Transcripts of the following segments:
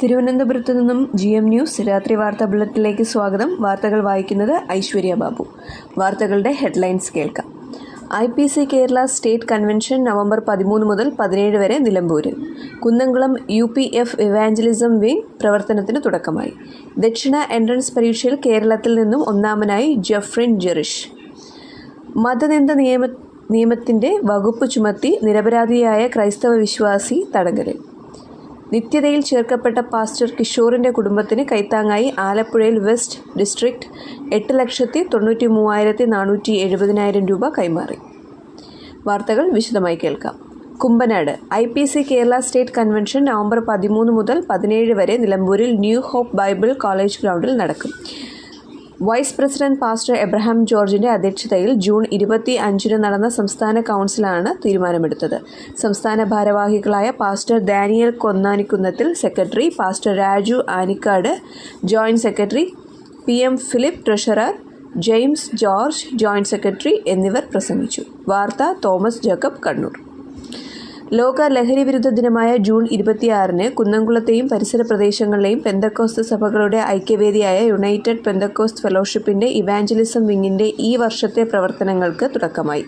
തിരുവനന്തപുരത്തു നിന്നും ന്യൂസ് രാത്രി വാർത്താ ബുള്ളറ്റിനിലേക്ക് സ്വാഗതം. വാർത്തകൾ വായിക്കുന്നത് ഐശ്വര്യ ബാബു. വാർത്തകളുടെ ഹെഡ്ലൈൻസ് കേൾക്കാം. IPC Kerala state convention November 13 മുതൽ 17 വരെ നിലമ്പൂരിൽ. കുന്നംകുളം UPF ഇവാഞ്ചലിസം വിംഗ് പ്രവർത്തനത്തിന് തുടക്കമായി. ദക്ഷിണ എൻട്രൻസ് പരീക്ഷയിൽ കേരളത്തിൽ നിന്നും ഒന്നാമനായി ജെഫ്രിൻ ജെറിഷ്. മതനിന്ദ നിയമത്തിന്റെ വകുപ്പ് ചുമത്തി നിരപരാധിയായ ക്രൈസ്തവ വിശ്വാസി തടങ്കലിൽ. നിത്യതയിൽ ചേർക്കപ്പെട്ട പാസ്റ്റർ കിഷോറിൻ്റെ കുടുംബത്തിന് കൈത്താങ്ങായി ആലപ്പുഴയിൽ വെസ്റ്റ് ഡിസ്ട്രിക്ട് 8,93,470 രൂപ കൈമാറി. വാർത്തകൾ വിശദമായി കേൾക്കാം. Kumbanad IPC Kerala state convention November 13 മുതൽ 17 വരെ നിലമ്പൂരിൽ ന്യൂ ഹോപ്പ് ബൈബിൾ കോളേജ് ഗ്രൗണ്ടിൽ നടക്കും. വൈസ് പ്രസിഡന്റ് പാസ്റ്റർ എബ്രഹാം ജോർജിന്റെ അധ്യക്ഷതയിൽ ജൂൺ 25 നടന്ന സംസ്ഥാന കൗൺസിലാണ് തീരുമാനമെടുത്തത്. സംസ്ഥാന ഭാരവാഹികളായ പാസ്റ്റർ ഡാനിയൽ കൊന്നാനിക്കുന്നത്തിൽ secretary, pastor Raju Anikkad joint secretary, PM Philip treasurer, James George joint secretary എന്നിവർ പ്രസംഗിച്ചു. വാർത്ത തോമസ് ജേക്കബ്, കണ്ണൂർ. ലോക ലഹരി വിരുദ്ധ ദിനമായ ജൂൺ 26 കുന്നംകുളത്തെയും പരിസര പ്രദേശങ്ങളിലെയും പെന്തക്കോസ്ത് സഭകളുടെ ഐക്യവേദിയായ യുണൈറ്റഡ് പെന്തക്കോസ്ത് ഫെലോഷിപ്പിന്റെ ഇവാഞ്ചലിസം വിങ്ങിന്റെ ഈ വർഷത്തെ പ്രവർത്തനങ്ങൾക്ക് തുടക്കമായി.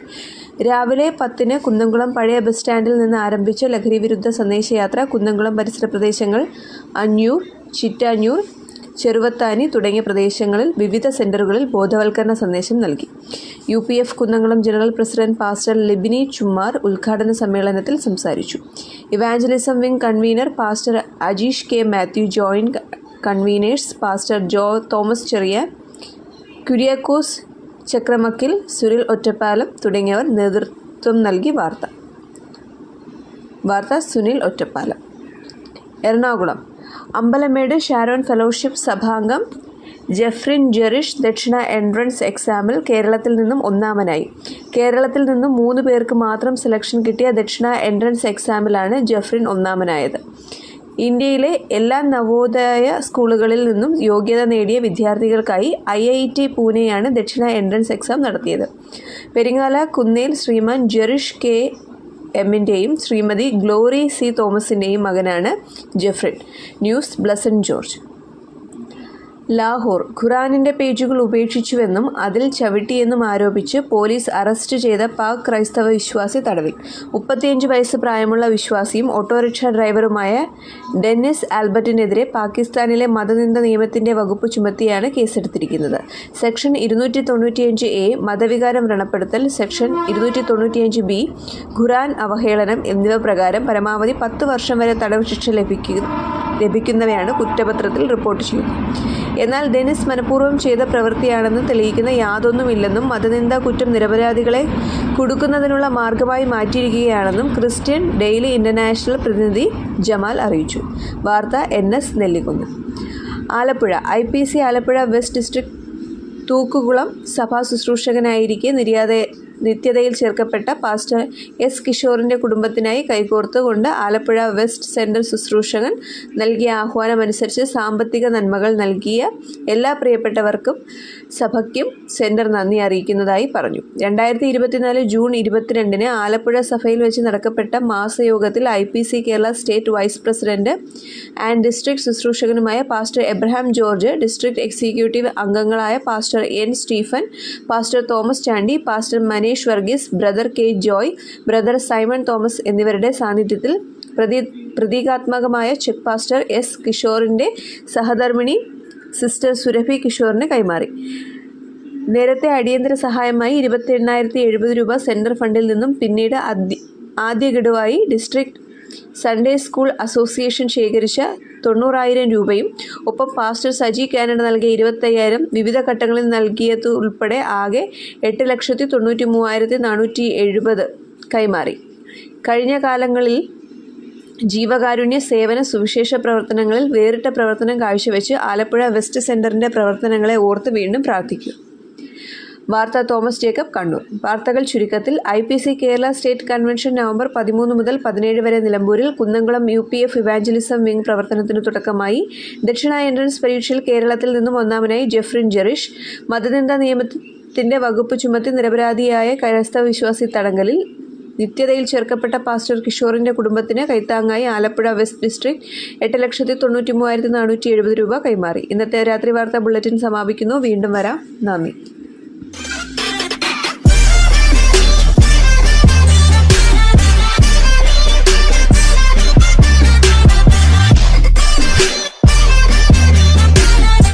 രാവിലെ 10 കുന്നംകുളം പഴയ ബസ് സ്റ്റാൻഡിൽ നിന്ന് ആരംഭിച്ച ലഹരി വിരുദ്ധ സന്ദേശയാത്ര കുന്നംകുളം പരിസര പ്രദേശങ്ങൾ അഞ്ഞൂർ, ചിറ്റാഞ്ഞൂർ, ചെറുവത്താനി തുടങ്ങിയ പ്രദേശങ്ങളിൽ വിവിധ സെന്ററുകളിൽ ബോധവൽക്കരണ സന്ദേശം നൽകി. UPF Kunnamkulam general president pastor Libini Chummar ഉദ്ഘാടന സമ്മേളനത്തിൽ സംസാരിച്ചു. Evangelism wing convener pastor Ajeesh K. Mathew, joint conveners pastor Thomas Cheriya, Kuriakose Chakramakkil, Sunil Ottapalam തുടങ്ങിയവർ നേതൃത്വം നൽകി. വാർത്ത സുനിൽ ഒറ്റപ്പാലം. എറണാകുളം അമ്പലമേട് ഷാരോൺ ഫെലോഷിപ്പ് സഭാംഗം ജെഫ്രിൻ ജെറിഷ് ദക്ഷിണ എൻട്രൻസ് എക്സാമിൽ കേരളത്തിൽ നിന്നും ഒന്നാമനായി. കേരളത്തിൽ നിന്നും 3 പേർക്ക് മാത്രം സെലക്ഷൻ കിട്ടിയ ദക്ഷിണ എൻട്രൻസ് എക്സാമിലാണ് ജെഫ്രിൻ ഒന്നാമനായത്. ഇന്ത്യയിലെ എല്ലാ നവോദയ സ്കൂളുകളിൽ നിന്നും യോഗ്യത നേടിയ വിദ്യാർത്ഥികൾക്കായി IIT പൂനെയാണ് ദക്ഷിണ എൻട്രൻസ് എക്സാം നടത്തിയത്. പെരിങ്ങാല കുന്നേൽ ശ്രീമാൻ ജെറിഷ് K. എമ്മിൻ്റെയും ശ്രീമതി ഗ്ലോറി C. തോമസിൻ്റെയും മകനാണ് ജെഫ്രിൻ. News Blessan George. ലാഹോർ ഖുറാനിൻ്റെ പേജുകൾ ഉപേക്ഷിച്ചുവെന്നും അതിൽ ചവിട്ടിയെന്നും ആരോപിച്ച് പോലീസ് അറസ്റ്റ് ചെയ്ത പാക് ക്രൈസ്തവ വിശ്വാസി തടവിൽ. 35 വയസ്സ് പ്രായമുള്ള വിശ്വാസിയും ഓട്ടോറിക്ഷ ഡ്രൈവറുമായ ഡെന്നിസ് ആൽബർട്ടിനെതിരെ പാകിസ്ഥാനിലെ മതനിന്ദ നിയമത്തിൻ്റെ വകുപ്പ് ചുമത്തിയാണ് കേസെടുത്തിരിക്കുന്നത്. സെക്ഷൻ 295A മതവികാരം വ്രണപ്പെടുത്തൽ, സെക്ഷൻ 295B ഖുറാൻ അവഹേളനം എന്നിവ പ്രകാരം പരമാവധി 10 വർഷം വരെ തടവ് ശിക്ഷ ലഭിക്കുന്നവയാണ് കുറ്റപത്രത്തിൽ റിപ്പോർട്ട് ചെയ്യുന്നത്. എന്നാൽ ഡെന്നിസ് മനഃപൂർവ്വം ചെയ്ത പ്രവൃത്തിയാണെന്ന് തെളിയിക്കുന്ന യാതൊന്നുമില്ലെന്നും മതനിന്ദ കുറ്റം നിരപരാധികളെ കുടുക്കുന്നതിനുള്ള മാർഗമായി മാറ്റിയിരിക്കുകയാണെന്നും ക്രിസ്ത്യൻ ഡെയിലി ഇന്റർനാഷണൽ പ്രതിനിധി ജമാൽ അറിയിച്ചു. വാർത്ത NS Nellikunnu. Alappuzha IPC Alappuzha west district Thookkukulam സഭാ ശുശ്രൂഷകനായിരിക്കെ നിത്യതയിൽ ചേർക്കപ്പെട്ട പാസ്റ്റർ S. കിഷോറിൻ്റെ കുടുംബത്തിനായി കൈകോർത്തുകൊണ്ട് ആലപ്പുഴ വെസ്റ്റ് സെൻറ്റർ ശുശ്രൂഷകൻ നൽകിയ ആഹ്വാനമനുസരിച്ച് സാമ്പത്തിക നന്മകൾ നൽകിയ എല്ലാ പ്രിയപ്പെട്ടവർക്കും സഭയ്ക്കും സെൻറ്റർ നന്ദി അറിയിക്കുന്നതായി പറഞ്ഞു. 2024 ജൂൺ 22 ആലപ്പുഴ സഭയിൽ വെച്ച് നടക്കപ്പെട്ട മാസയോഗത്തിൽ IPC Kerala state vice president and district ശുശ്രൂഷകനുമായ pastor Abraham George, district executive അംഗങ്ങളായ pastor N. Stephen, pastor Thomas Chandy, pastor Manesh Varghese, brother K. Joy, brother Simon Thomas എന്നിവരുടെ സാന്നിധ്യത്തിൽ പ്രതീകാത്മകമായ ചെക്ക് പാസ്റ്റർ S. കിഷോറിൻ്റെ സഹധർമ്മിണി സിസ്റ്റർ സുരഭി കിഷോറിന് കൈമാറി. നേരത്തെ അടിയന്തര സഹായമായി 28,070 രൂപ സെൻട്രൽ ഫണ്ടിൽ നിന്നും പിന്നീട് ആദ്യ ഗഡുവായി ഡിസ്ട്രിക്ട് സൺഡേ സ്കൂൾ അസോസിയേഷൻ ശേഖരിച്ച 90,000 രൂപയും ഒപ്പം പാസ്റ്റർ സജി കാനഡ നൽകിയ 25,000 വിവിധ ഘട്ടങ്ങളിൽ നൽകിയതുൾപ്പെടെ ആകെ 8,93,470 കൈമാറി. കഴിഞ്ഞ കാലങ്ങളിൽ ജീവകാരുണ്യ സേവന സുവിശേഷ പ്രവർത്തനങ്ങളിൽ വേറിട്ട പ്രവർത്തനം കാഴ്ചവെച്ച് ആലപ്പുഴ വെസ്റ്റ് സെൻറ്ററിൻ്റെ പ്രവർത്തനങ്ങളെ ഓർത്ത് വീണ്ടും പ്രാർത്ഥിക്കും. വാർത്ത തോമസ് ജേക്കബ്, കണ്ണൂർ. വാർത്തകൾ ചുരുക്കത്തിൽ. IPC Kerala state convention November 13 മുതൽ 17 വരെ നിലമ്പൂരിൽ. കുന്നംകുളം UPF ഇവാഞ്ചലിസം വിംഗ് പ്രവർത്തനത്തിന് തുടക്കമായി. ദക്ഷിണ എൻട്രൻസ് പരീക്ഷയിൽ കേരളത്തിൽ നിന്നും ഒന്നാമനായി ജെഫ്രിൻ ജെറിഷ്. മതനിന്ദ നിയമത്തിന്റെ വകുപ്പ് ചുമത്തി നിരപരാധിയായ ക്രൈസ്തവ വിശ്വാസി തടങ്കലിൽ. നിത്യതയിൽ ചേർക്കപ്പെട്ട പാസ്റ്റർ കിഷോറിൻ്റെ കുടുംബത്തിന് കൈത്താങ്ങായി ആലപ്പുഴ വെസ്റ്റ് ഡിസ്ട്രിക്ട് 8,93,470 രൂപ കൈമാറി. ഇന്നത്തെ രാത്രി വാർത്താ ബുള്ളറ്റിൻ സമാപിക്കുന്നു. വീണ്ടും വരാം. നന്ദി.